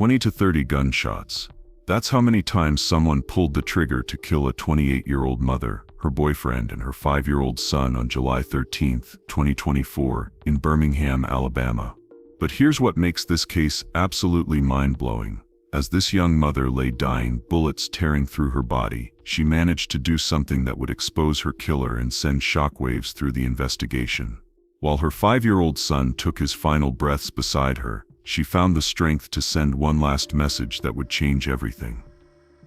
20 to 30 gunshots. That's how many times someone pulled the trigger to kill a 28-year-old mother, her boyfriend, and her 5-year-old son on July 13, 2024, in Birmingham, Alabama. But here's what makes this case absolutely mind-blowing. As this young mother lay dying, bullets tearing through her body, she managed to do something that would expose her killer and send shockwaves through the investigation. While her 5-year-old son took his final breaths beside her, she found the strength to send one last message that would change everything.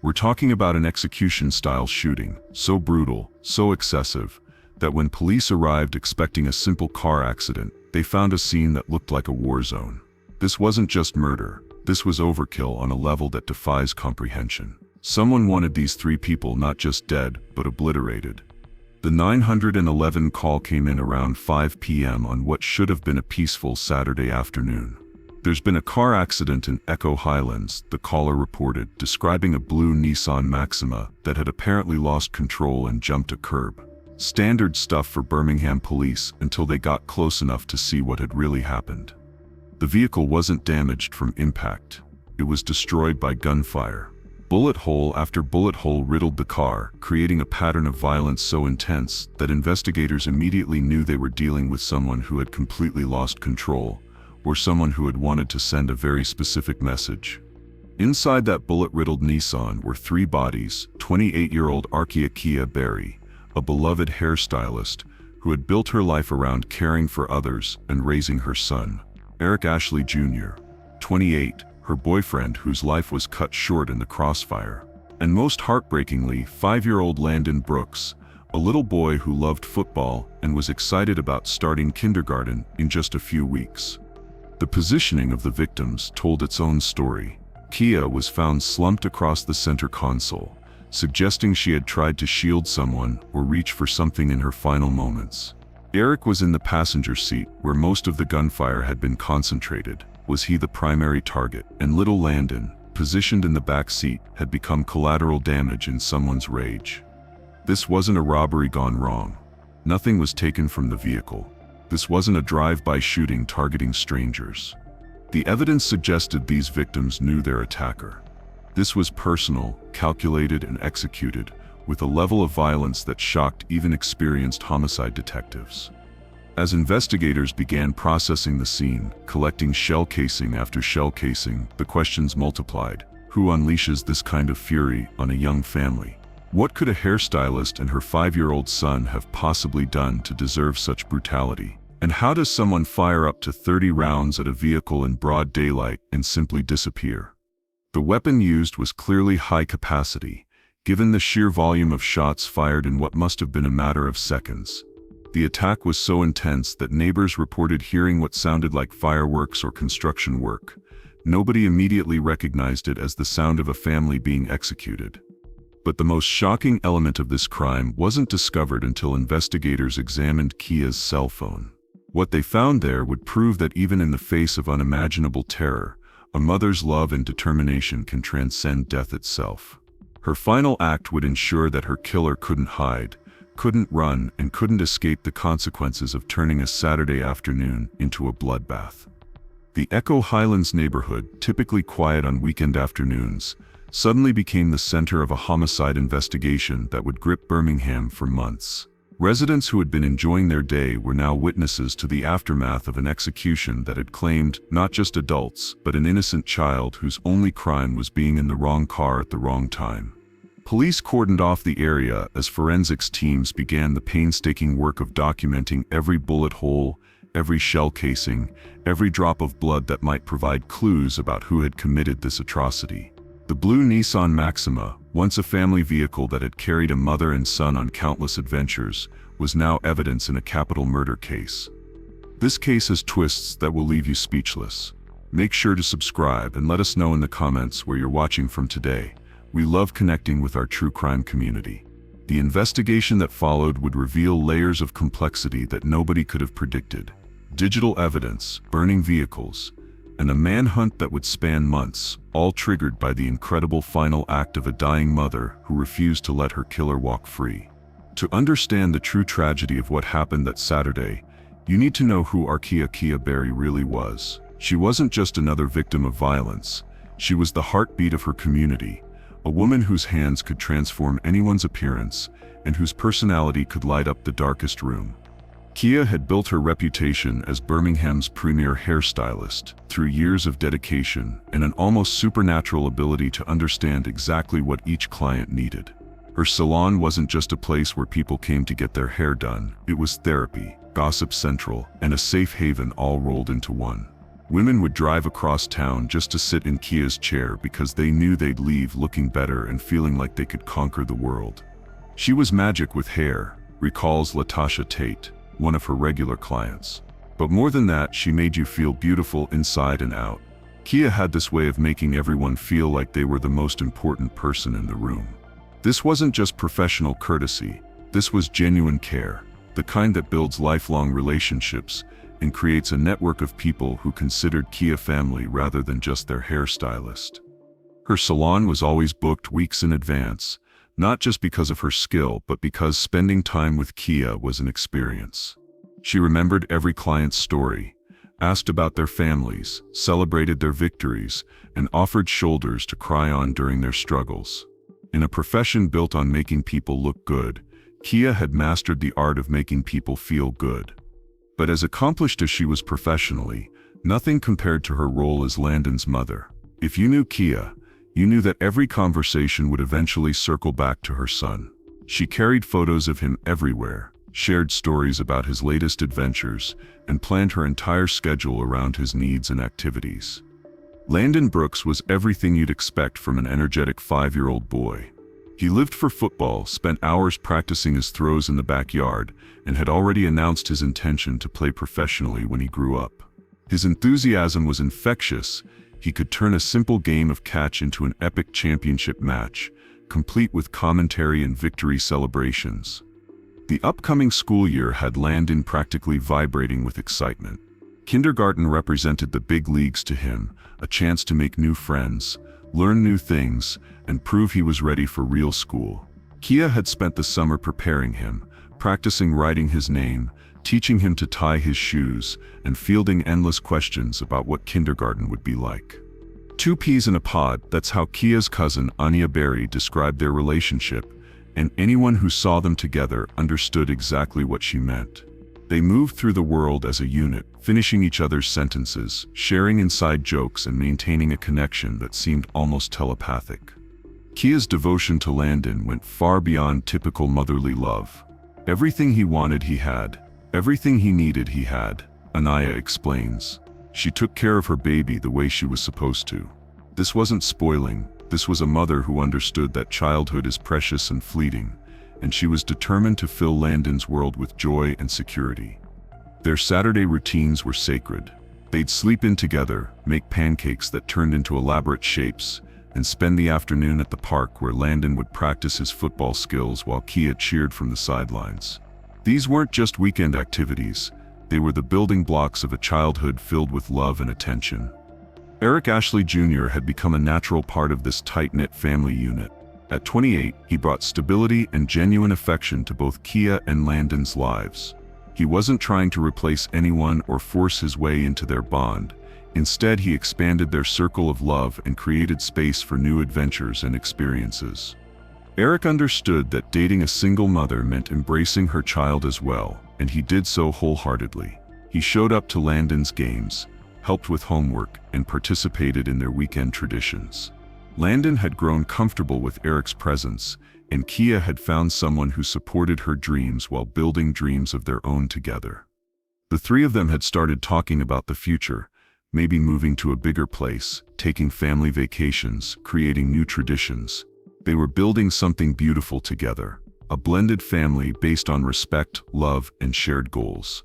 We're talking about an execution-style shooting, so brutal, so excessive, that when police arrived expecting a simple car accident, they found a scene that looked like a war zone. This wasn't just murder. This was overkill on a level that defies comprehension. Someone wanted these 3 people not just dead, but obliterated. The 911 call came in around 5 p.m. on what should have been a peaceful Saturday afternoon. "There's been a car accident in Echo Highlands," the caller reported, describing a blue Nissan Maxima that had apparently lost control and jumped a curb. Standard stuff for Birmingham police until they got close enough to see what had really happened. The vehicle wasn't damaged from impact. It was destroyed by gunfire. Bullet hole after bullet hole riddled the car, creating a pattern of violence so intense that investigators immediately knew they were dealing with someone who had completely lost control, or someone who had wanted to send a very specific message. Inside that bullet-riddled Nissan were 3 bodies: 28-year-old Arkia Berry, a beloved hairstylist who had built her life around caring for others and raising her son; Eric Ashley Jr., 28, her boyfriend whose life was cut short in the crossfire; and most heartbreakingly, 5-year-old Landyn Brooks, a little boy who loved football and was excited about starting kindergarten in just a few weeks. The positioning of the victims told its own story. Kia was found slumped across the center console, suggesting she had tried to shield someone or reach for something in her final moments. Eric was in the passenger seat, where most of the gunfire had been concentrated. Was he the primary target? And little Landyn, positioned in the back seat, had become collateral damage in someone's rage. This wasn't a robbery gone wrong. Nothing was taken from the vehicle. This wasn't a drive-by shooting targeting strangers. The evidence suggested these victims knew their attacker. This was personal, calculated, and executed with a level of violence that shocked even experienced homicide detectives. As investigators began processing the scene, collecting shell casing after shell casing, the questions multiplied. Who unleashes this kind of fury on a young family? What could a hairstylist and her 5-year-old son have possibly done to deserve such brutality? And how does someone fire up to 30 rounds at a vehicle in broad daylight and simply disappear? The weapon used was clearly high capacity, given the sheer volume of shots fired in what must have been a matter of seconds. The attack was so intense that neighbors reported hearing what sounded like fireworks or construction work. Nobody immediately recognized it as the sound of a family being executed. But the most shocking element of this crime wasn't discovered until investigators examined Kia's cell phone. What they found there would prove that even in the face of unimaginable terror, a mother's love and determination can transcend death itself. Her final act would ensure that her killer couldn't hide, couldn't run, and couldn't escape the consequences of turning a Saturday afternoon into a bloodbath. The Echo Highlands neighborhood, typically quiet on weekend afternoons, suddenly became the center of a homicide investigation that would grip Birmingham for months. Residents who had been enjoying their day were now witnesses to the aftermath of an execution that had claimed not just adults, but an innocent child whose only crime was being in the wrong car at the wrong time. Police cordoned off the area as forensics teams began the painstaking work of documenting every bullet hole, every shell casing, every drop of blood that might provide clues about who had committed this atrocity. The blue Nissan Maxima, once a family vehicle that had carried a mother and son on countless adventures, was now evidence in a capital murder case. This case has twists that will leave you speechless. Make sure to subscribe and let us know in the comments where you're watching from today. We love connecting with our true crime community. The investigation that followed would reveal layers of complexity that nobody could have predicted. Digital evidence, burning vehicles, and a manhunt that would span months, all triggered by the incredible final act of a dying mother who refused to let her killer walk free. To understand the true tragedy of what happened that Saturday, you need to know who Arkia Berry really was. She wasn't just another victim of violence. She was the heartbeat of her community, a woman whose hands could transform anyone's appearance and whose personality could light up the darkest room. Kia had built her reputation as Birmingham's premier hairstylist through years of dedication and an almost supernatural ability to understand exactly what each client needed. Her salon wasn't just a place where people came to get their hair done, it was therapy, gossip central, and a safe haven all rolled into one. Women would drive across town just to sit in Kia's chair because they knew they'd leave looking better and feeling like they could conquer the world. She was magic with hair, recalls Latasha Tate, one of her regular clients. But more than that, she made you feel beautiful inside and out. Kia had this way of making everyone feel like they were the most important person in the room. This wasn't just professional courtesy, this was genuine care, the kind that builds lifelong relationships and creates a network of people who considered Kia family rather than just their hairstylist. Her salon was always booked weeks in advance, not just because of her skill, but because spending time with Kia was an experience. She remembered every client's story, asked about their families, celebrated their victories, and offered shoulders to cry on during their struggles. In a profession built on making people look good, Kia had mastered the art of making people feel good. But as accomplished as she was professionally, nothing compared to her role as Landyn's mother. If you knew Kia, you knew that every conversation would eventually circle back to her son. She carried photos of him everywhere, shared stories about his latest adventures, and planned her entire schedule around his needs and activities. Landyn Brooks was everything you'd expect from an energetic 5-year-old boy. He lived for football, spent hours practicing his throws in the backyard, and had already announced his intention to play professionally when he grew up. His enthusiasm was infectious. He could turn a simple game of catch into an epic championship match, complete with commentary and victory celebrations. The upcoming school year had Landyn practically vibrating with excitement. Kindergarten represented the big leagues to him, a chance to make new friends, learn new things, and prove he was ready for real school. Kia had spent the summer preparing him, practicing writing his name, teaching him to tie his shoes, and fielding endless questions about what kindergarten would be like. Two peas in a pod, that's how Kia's cousin Anya Berry described their relationship, and anyone who saw them together understood exactly what she meant. They moved through the world as a unit, finishing each other's sentences, sharing inside jokes, and maintaining a connection that seemed almost telepathic. Kia's devotion to Landyn went far beyond typical motherly love. Everything he wanted he had. Everything he needed he had, Anaya explains. She took care of her baby the way she was supposed to. This wasn't spoiling, this was a mother who understood that childhood is precious and fleeting, and she was determined to fill Landyn's world with joy and security. Their Saturday routines were sacred. They'd sleep in together, make pancakes that turned into elaborate shapes, and spend the afternoon at the park where Landyn would practice his football skills while Kia cheered from the sidelines. These weren't just weekend activities, they were the building blocks of a childhood filled with love and attention. Eric Ashley Jr. had become a natural part of this tight-knit family unit. At 28, he brought stability and genuine affection to both Kia and Landyn's lives. He wasn't trying to replace anyone or force his way into their bond. Instead, he expanded their circle of love and created space for new adventures and experiences. Eric understood that dating a single mother meant embracing her child as well, and he did so wholeheartedly. He showed up to Landyn's games, helped with homework, and participated in their weekend traditions. Landyn had grown comfortable with Eric's presence, and Kia had found someone who supported her dreams while building dreams of their own together. The three of them had started talking about the future, maybe moving to a bigger place, taking family vacations, creating new traditions. They were building something beautiful together, a blended family based on respect, love, and shared goals.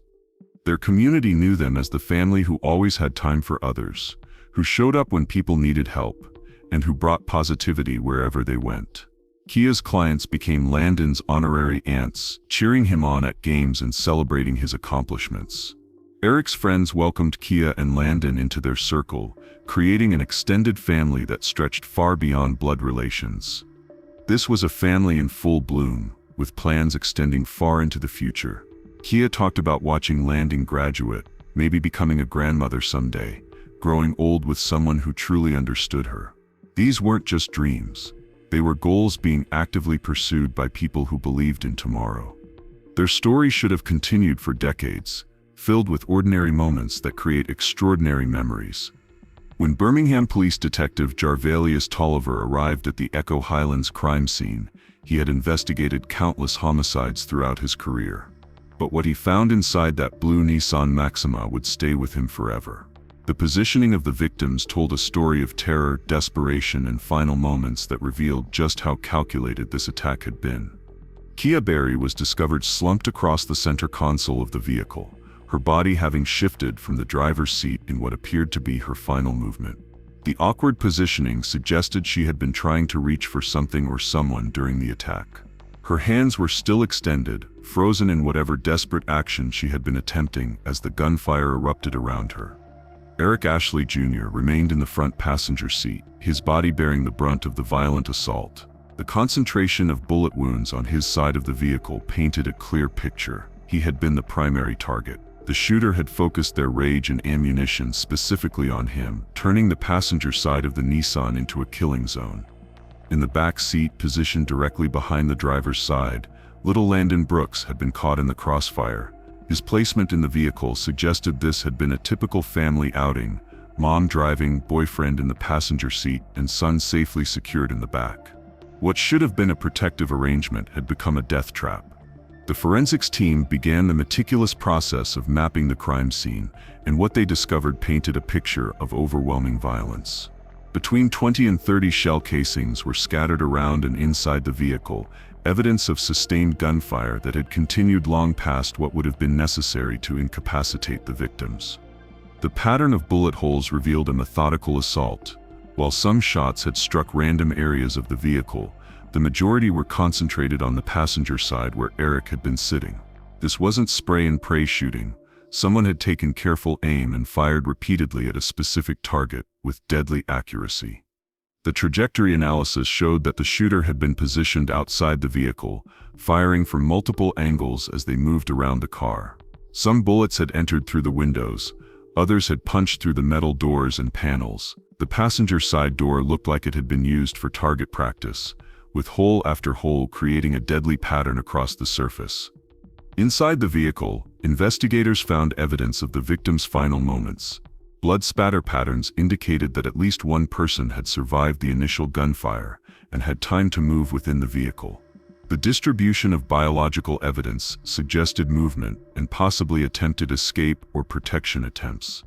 Their community knew them as the family who always had time for others, who showed up when people needed help, and who brought positivity wherever they went. Kia's clients became Landyn's honorary aunts, cheering him on at games and celebrating his accomplishments. Eric's friends welcomed Kia and Landyn into their circle, creating an extended family that stretched far beyond blood relations. This was a family in full bloom, with plans extending far into the future. Kia talked about watching Landyn graduate, maybe becoming a grandmother someday, growing old with someone who truly understood her. These weren't just dreams. They were goals being actively pursued by people who believed in tomorrow. Their story should have continued for decades, filled with ordinary moments that create extraordinary memories. When Birmingham police detective Jarvelius Tolliver arrived at the Echo Highlands crime scene, he had investigated countless homicides throughout his career. But what he found inside that blue Nissan Maxima would stay with him forever. The positioning of the victims told a story of terror, desperation, and final moments that revealed just how calculated this attack had been. Kia Berry was discovered slumped across the center console of the vehicle, her body having shifted from the driver's seat in what appeared to be her final movement. The awkward positioning suggested she had been trying to reach for something or someone during the attack. Her hands were still extended, frozen in whatever desperate action she had been attempting as the gunfire erupted around her. Eric Ashley Jr. remained in the front passenger seat, his body bearing the brunt of the violent assault. The concentration of bullet wounds on his side of the vehicle painted a clear picture. He had been the primary target. The shooter had focused their rage and ammunition specifically on him, turning the passenger side of the Nissan into a killing zone. In the back seat, positioned directly behind the driver's side, little Landyn Brooks had been caught in the crossfire. His placement in the vehicle suggested this had been a typical family outing, mom driving, boyfriend in the passenger seat, and son safely secured in the back. What should have been a protective arrangement had become a death trap. The forensics team began the meticulous process of mapping the crime scene, and what they discovered painted a picture of overwhelming violence. Between 20 and 30 shell casings were scattered around and inside the vehicle, evidence of sustained gunfire that had continued long past what would have been necessary to incapacitate the victims. The pattern of bullet holes revealed a methodical assault. While some shots had struck random areas of the vehicle, the majority were concentrated on the passenger side where Eric had been sitting. This wasn't spray and pray shooting. Someone had taken careful aim and fired repeatedly at a specific target with deadly accuracy. The trajectory analysis showed that the shooter had been positioned outside the vehicle, firing from multiple angles as they moved around the car. Some bullets had entered through the windows, others had punched through the metal doors and panels. The passenger side door looked like it had been used for target practice, with hole after hole creating a deadly pattern across the surface. Inside the vehicle, investigators found evidence of the victim's final moments. Blood spatter patterns indicated that at least one person had survived the initial gunfire and had time to move within the vehicle. The distribution of biological evidence suggested movement and possibly attempted escape or protection attempts.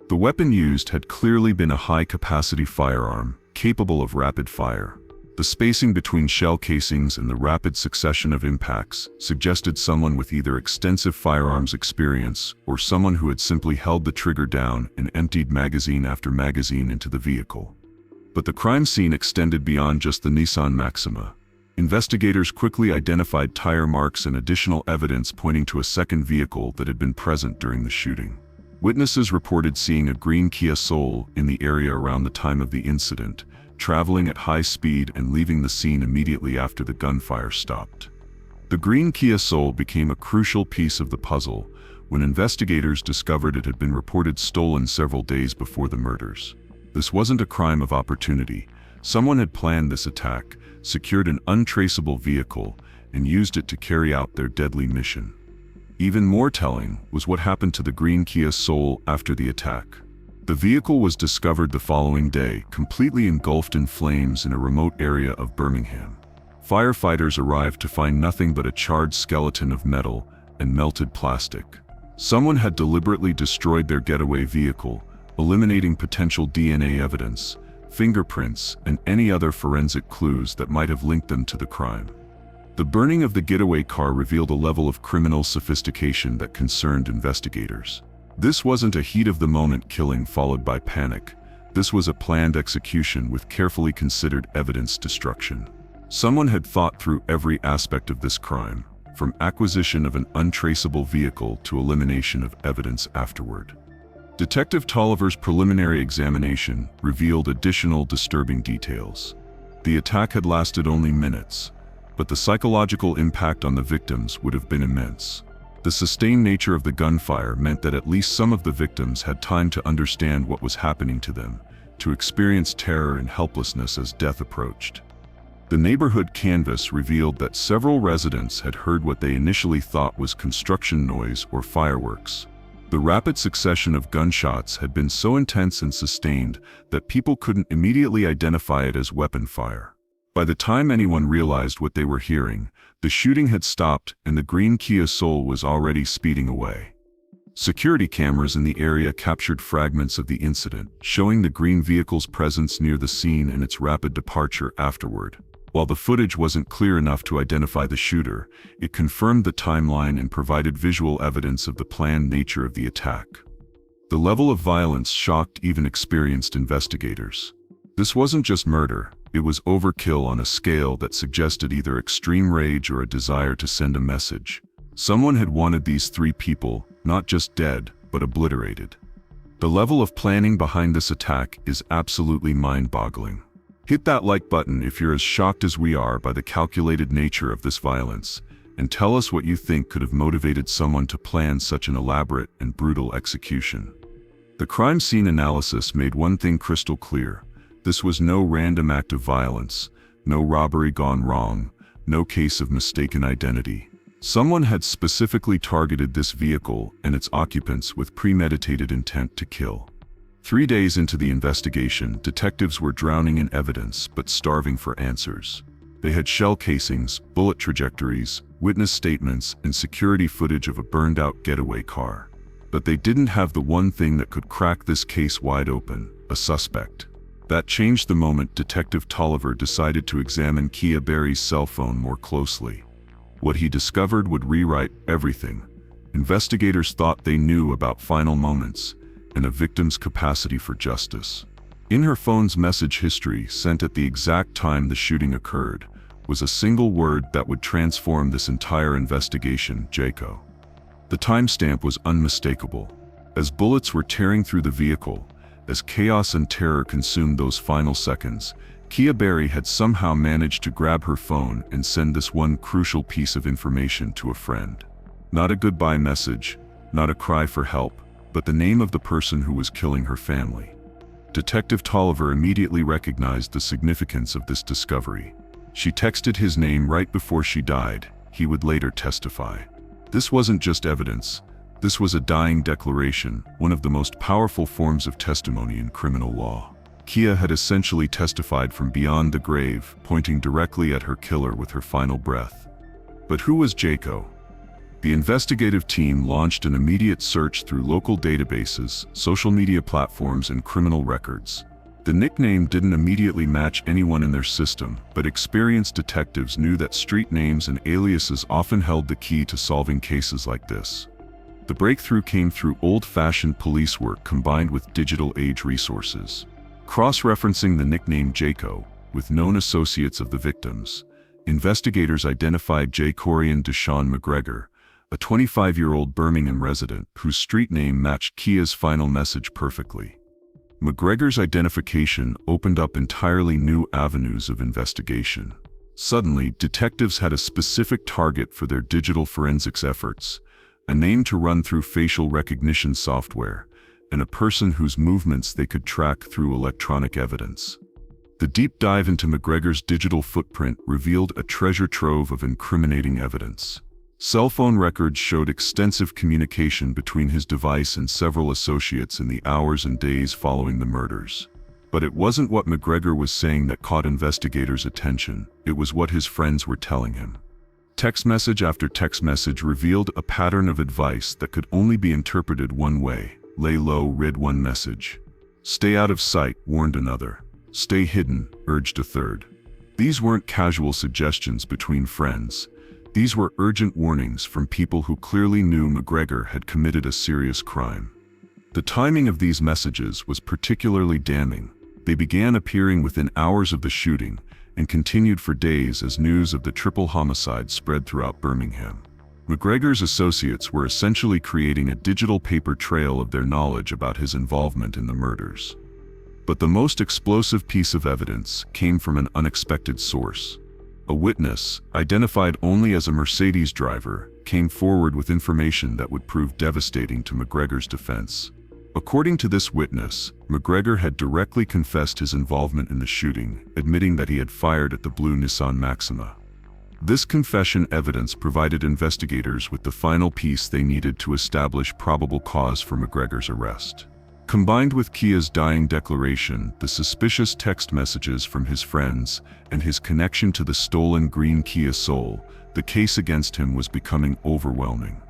The weapon used had clearly been a high-capacity firearm, capable of rapid fire. The spacing between shell casings and the rapid succession of impacts suggested someone with either extensive firearms experience or someone who had simply held the trigger down and emptied magazine after magazine into the vehicle. But the crime scene extended beyond just the Nissan Maxima. Investigators quickly identified tire marks and additional evidence pointing to a second vehicle that had been present during the shooting. Witnesses reported seeing a green Kia Soul in the area around the time of the incident, traveling at high speed and leaving the scene immediately after the gunfire stopped. The green Kia Soul became a crucial piece of the puzzle when investigators discovered it had been reported stolen several days before the murders. This wasn't a crime of opportunity. Someone had planned this attack, secured an untraceable vehicle, and used it to carry out their deadly mission. Even more telling was what happened to the green Kia Soul after the attack. The vehicle was discovered the following day, completely engulfed in flames in a remote area of Birmingham. Firefighters arrived to find nothing but a charred skeleton of metal and melted plastic. Someone had deliberately destroyed their getaway vehicle, eliminating potential DNA evidence, fingerprints, and any other forensic clues that might have linked them to the crime. The burning of the getaway car revealed a level of criminal sophistication that concerned investigators. This wasn't a heat-of-the-moment killing followed by panic. This was a planned execution with carefully considered evidence destruction. Someone had thought through every aspect of this crime, from acquisition of an untraceable vehicle to elimination of evidence afterward. Detective Tolliver's preliminary examination revealed additional disturbing details. The attack had lasted only minutes, but the psychological impact on the victims would have been immense. The sustained nature of the gunfire meant that at least some of the victims had time to understand what was happening to them, to experience terror and helplessness as death approached. The neighborhood canvass revealed that several residents had heard what they initially thought was construction noise or fireworks. The rapid succession of gunshots had been so intense and sustained that people couldn't immediately identify it as weapon fire. By the time anyone realized what they were hearing, the shooting had stopped and the green Kia Soul was already speeding away. Security cameras in the area captured fragments of the incident, showing the green vehicle's presence near the scene and its rapid departure afterward. While the footage wasn't clear enough to identify the shooter, it confirmed the timeline and provided visual evidence of the planned nature of the attack. The level of violence shocked even experienced investigators. This wasn't just murder, it was overkill on a scale that suggested either extreme rage or a desire to send a message. Someone had wanted these three people, not just dead, but obliterated. The level of planning behind this attack is absolutely mind-boggling. Hit that like button if you're as shocked as we are by the calculated nature of this violence, and tell us what you think could have motivated someone to plan such an elaborate and brutal execution. The crime scene analysis made one thing crystal clear. This was no random act of violence, no robbery gone wrong, no case of mistaken identity. Someone had specifically targeted this vehicle and its occupants with premeditated intent to kill. 3 days into the investigation, detectives were drowning in evidence but starving for answers. They had shell casings, bullet trajectories, witness statements, and security footage of a burned-out getaway car. But they didn't have the one thing that could crack this case wide open: a suspect. That changed the moment Detective Tolliver decided to examine Kia Berry's cell phone more closely. What he discovered would rewrite everything. Investigators thought they knew about final moments and a victim's capacity for justice. In her phone's message history, sent at the exact time the shooting occurred, was a single word that would transform this entire investigation: Jaco. The timestamp was unmistakable. As bullets were tearing through the vehicle, as chaos and terror consumed those final seconds, Kia Berry had somehow managed to grab her phone and send this one crucial piece of information to a friend. Not a goodbye message, not a cry for help, but the name of the person who was killing her family. Detective Tolliver immediately recognized the significance of this discovery. She texted his name right before she died, he would later testify. This wasn't just evidence, this was a dying declaration, one of the most powerful forms of testimony in criminal law. Kia had essentially testified from beyond the grave, pointing directly at her killer with her final breath. But who was Jaco? The investigative team launched an immediate search through local databases, social media platforms, and criminal records. The nickname didn't immediately match anyone in their system, but experienced detectives knew that street names and aliases often held the key to solving cases like this. The breakthrough came through old-fashioned police work combined with digital age resources. Cross-referencing the nickname Jaco with known associates of the victims, investigators identified Jacorrian McGregor, a 25-year-old Birmingham resident whose street name matched Kia's final message perfectly. McGregor's identification opened up entirely new avenues of investigation. Suddenly, detectives had a specific target for their digital forensics efforts, a name to run through facial recognition software, and a person whose movements they could track through electronic evidence. The deep dive into McGregor's digital footprint revealed a treasure trove of incriminating evidence. Cell phone records showed extensive communication between his device and several associates in the hours and days following the murders. But it wasn't what McGregor was saying that caught investigators' attention, it was what his friends were telling him. Text message after text message revealed a pattern of advice that could only be interpreted one way. Lay low, read one message. Stay out of sight, warned another. Stay hidden, urged a third. These weren't casual suggestions between friends. These were urgent warnings from people who clearly knew McGregor had committed a serious crime. The timing of these messages was particularly damning. They began appearing within hours of the shooting and continued for days as news of the triple homicide spread throughout Birmingham. McGregor's associates were essentially creating a digital paper trail of their knowledge about his involvement in the murders. But the most explosive piece of evidence came from an unexpected source. A witness, identified only as a Mercedes driver, came forward with information that would prove devastating to McGregor's defense. According to this witness, McGregor had directly confessed his involvement in the shooting, admitting that he had fired at the blue Nissan Maxima. This confession evidence provided investigators with the final piece they needed to establish probable cause for McGregor's arrest. Combined with Kia's dying declaration, the suspicious text messages from his friends, and his connection to the stolen green Kia Soul, the case against him was becoming overwhelming.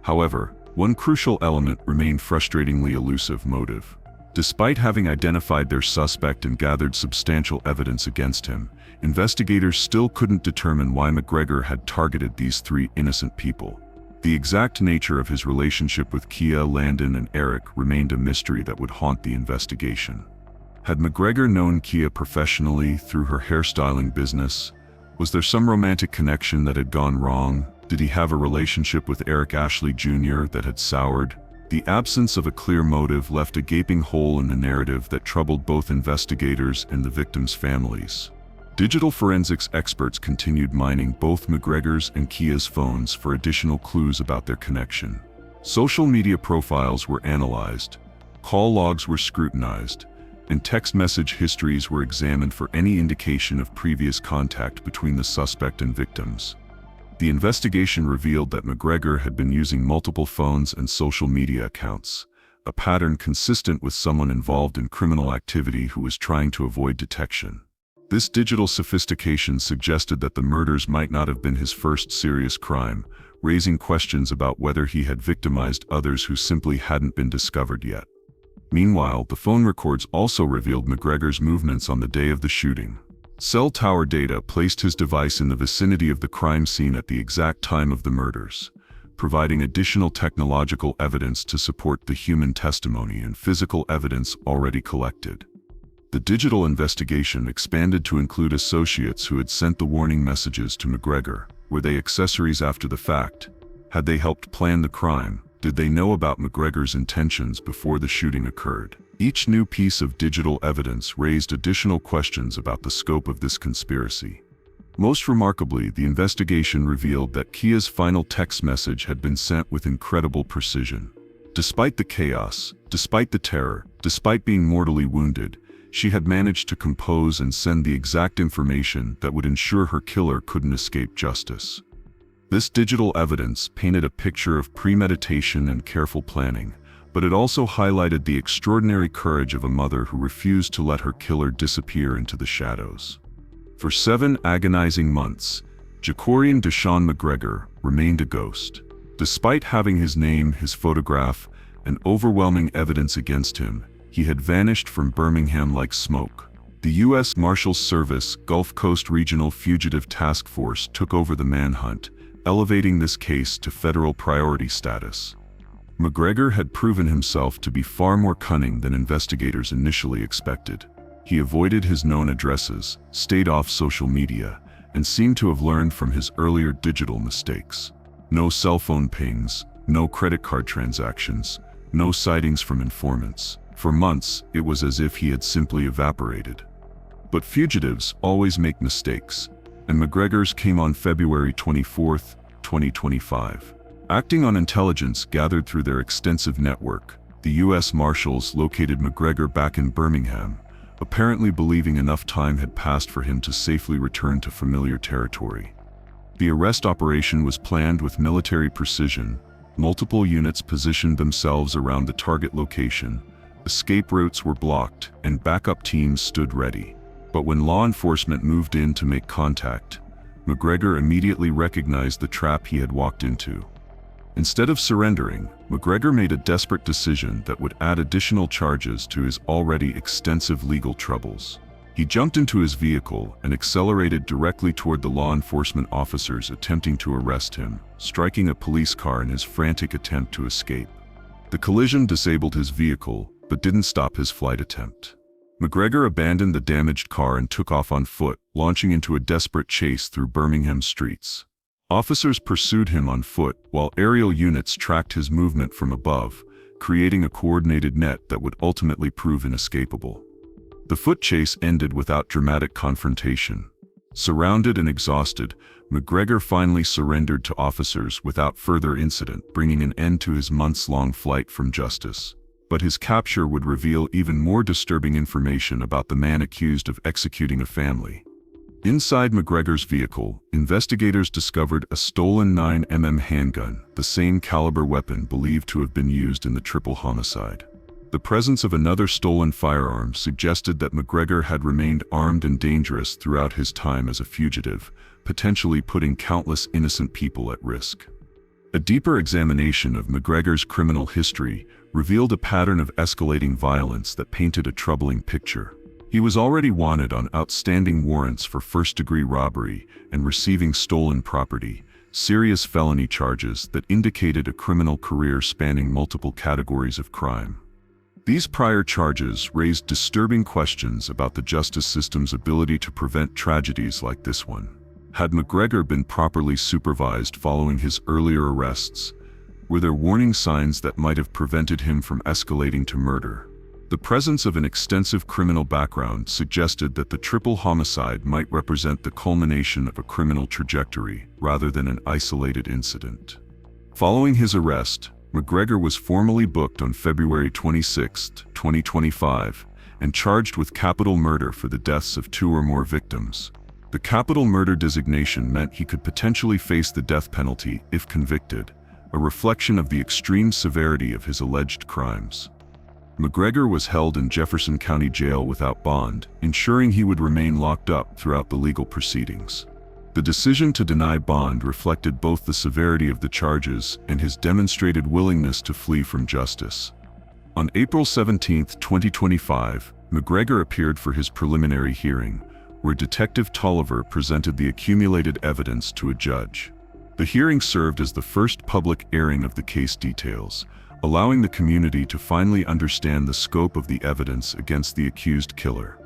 However, one crucial element remained: frustratingly elusive motive. Despite having identified their suspect and gathered substantial evidence against him, investigators still couldn't determine why McGregor had targeted these three innocent people. The exact nature of his relationship with Kia, Landyn, and Eric remained a mystery that would haunt the investigation. Had McGregor known Kia professionally through her hairstyling business? Was there some romantic connection that had gone wrong? Did he have a relationship with Eric Ashley Jr. that had soured? The absence of a clear motive left a gaping hole in the narrative that troubled both investigators and the victims' families. Digital forensics experts continued mining both McGregor's and Kia's phones for additional clues about their connection. Social media profiles were analyzed, call logs were scrutinized, and text message histories were examined for any indication of previous contact between the suspect and victims. The investigation revealed that McGregor had been using multiple phones and social media accounts, a pattern consistent with someone involved in criminal activity who was trying to avoid detection. This digital sophistication suggested that the murders might not have been his first serious crime, raising questions about whether he had victimized others who simply hadn't been discovered yet. Meanwhile, the phone records also revealed McGregor's movements on the day of the shooting. Cell tower data placed his device in the vicinity of the crime scene at the exact time of the murders, providing additional technological evidence to support the human testimony and physical evidence already collected. The digital investigation expanded to include associates who had sent the warning messages to McGregor. Were they accessories after the fact? Had they helped plan the crime? Did they know about McGregor's intentions before the shooting occurred? Each new piece of digital evidence raised additional questions about the scope of this conspiracy. Most remarkably, the investigation revealed that Kia's final text message had been sent with incredible precision. Despite the chaos, despite the terror, despite being mortally wounded, she had managed to compose and send the exact information that would ensure her killer couldn't escape justice. This digital evidence painted a picture of premeditation and careful planning, but it also highlighted the extraordinary courage of a mother who refused to let her killer disappear into the shadows. For 7 agonizing months, Jacorrian McGregor remained a ghost. Despite having his name, his photograph, and overwhelming evidence against him, he had vanished from Birmingham like smoke. The U.S. Marshals Service Gulf Coast Regional Fugitive Task Force took over the manhunt, elevating this case to federal priority status. McGregor had proven himself to be far more cunning than investigators initially expected. He avoided his known addresses, stayed off social media, and seemed to have learned from his earlier digital mistakes. No cell phone pings, no credit card transactions, no sightings from informants. For months, it was as if he had simply evaporated. But fugitives always make mistakes, and McGregor's came on February 24, 2025. Acting on intelligence gathered through their extensive network, the U.S. Marshals located McGregor back in Birmingham, apparently believing enough time had passed for him to safely return to familiar territory. The arrest operation was planned with military precision. Multiple units positioned themselves around the target location. Escape routes were blocked, and backup teams stood ready. But when law enforcement moved in to make contact, McGregor immediately recognized the trap he had walked into. Instead of surrendering, McGregor made a desperate decision that would add additional charges to his already extensive legal troubles. He jumped into his vehicle and accelerated directly toward the law enforcement officers attempting to arrest him, striking a police car in his frantic attempt to escape. The collision disabled his vehicle, but didn't stop his flight attempt. McGregor abandoned the damaged car and took off on foot, launching into a desperate chase through Birmingham streets. Officers pursued him on foot, while aerial units tracked his movement from above, creating a coordinated net that would ultimately prove inescapable. The foot chase ended without dramatic confrontation. Surrounded and exhausted, McGregor finally surrendered to officers without further incident, bringing an end to his months-long flight from justice. But his capture would reveal even more disturbing information about the man accused of executing a family. Inside McGregor's vehicle, investigators discovered a stolen 9mm handgun, the same caliber weapon believed to have been used in the triple homicide. The presence of another stolen firearm suggested that McGregor had remained armed and dangerous throughout his time as a fugitive, potentially putting countless innocent people at risk. A deeper examination of McGregor's criminal history revealed a pattern of escalating violence that painted a troubling picture. He was already wanted on outstanding warrants for first-degree robbery and receiving stolen property, serious felony charges that indicated a criminal career spanning multiple categories of crime. These prior charges raised disturbing questions about the justice system's ability to prevent tragedies like this one. Had McGregor been properly supervised following his earlier arrests? Were there warning signs that might have prevented him from escalating to murder? The presence of an extensive criminal background suggested that the triple homicide might represent the culmination of a criminal trajectory rather than an isolated incident. Following his arrest, McGregor was formally booked on February 26, 2025, and charged with capital murder for the deaths of 2 or more victims. The capital murder designation meant he could potentially face the death penalty if convicted, a reflection of the extreme severity of his alleged crimes. McGregor was held in Jefferson County Jail without bond, ensuring he would remain locked up throughout the legal proceedings. The decision to deny bond reflected both the severity of the charges and his demonstrated willingness to flee from justice. On April 17, 2025, McGregor appeared for his preliminary hearing, where Detective Tolliver presented the accumulated evidence to a judge. The hearing served as the first public airing of the case details, allowing the community to finally understand the scope of the evidence against the accused killer.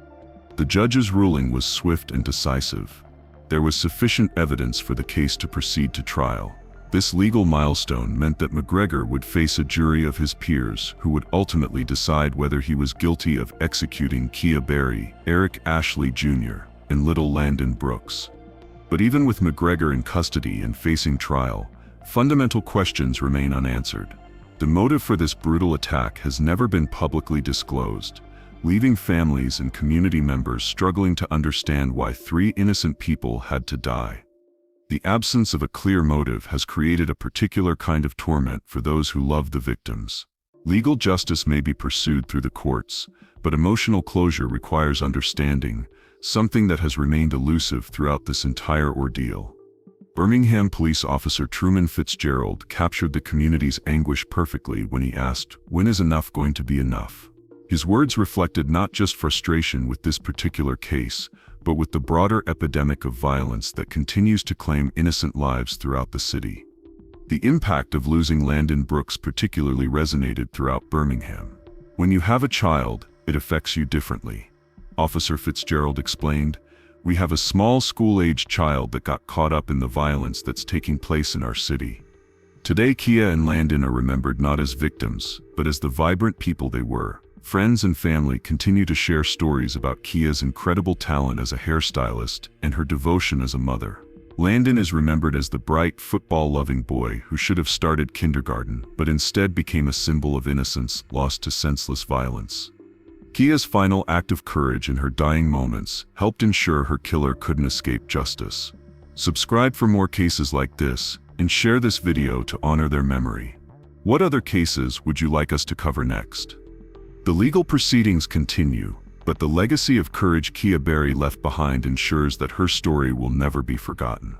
The judge's ruling was swift and decisive. There was sufficient evidence for the case to proceed to trial. This legal milestone meant that McGregor would face a jury of his peers who would ultimately decide whether he was guilty of executing Kia Berry, Eric Ashley Jr., and little Landyn Brooks. But even with McGregor in custody and facing trial, fundamental questions remain unanswered. The motive for this brutal attack has never been publicly disclosed, leaving families and community members struggling to understand why 3 innocent people had to die. The absence of a clear motive has created a particular kind of torment for those who love the victims. Legal justice may be pursued through the courts, but emotional closure requires understanding, something that has remained elusive throughout this entire ordeal. Birmingham police officer Truman Fitzgerald captured the community's anguish perfectly when he asked, "When is enough going to be enough?" His words reflected not just frustration with this particular case, but with the broader epidemic of violence that continues to claim innocent lives throughout the city. The impact of losing Landyn Brooks particularly resonated throughout Birmingham. "When you have a child, it affects you differently," Officer Fitzgerald explained. "We have a small school-aged child that got caught up in the violence that's taking place in our city. Today, Kia and Landyn are remembered not as victims, but as the vibrant people they were." Friends and family continue to share stories about Kia's incredible talent as a hairstylist and her devotion as a mother. Landyn is remembered as the bright, football-loving boy who should have started kindergarten, but instead became a symbol of innocence lost to senseless violence. Kia's final act of courage in her dying moments helped ensure her killer couldn't escape justice. Subscribe for more cases like this, and share this video to honor their memory. What other cases would you like us to cover next? The legal proceedings continue, but the legacy of courage Kia Berry left behind ensures that her story will never be forgotten.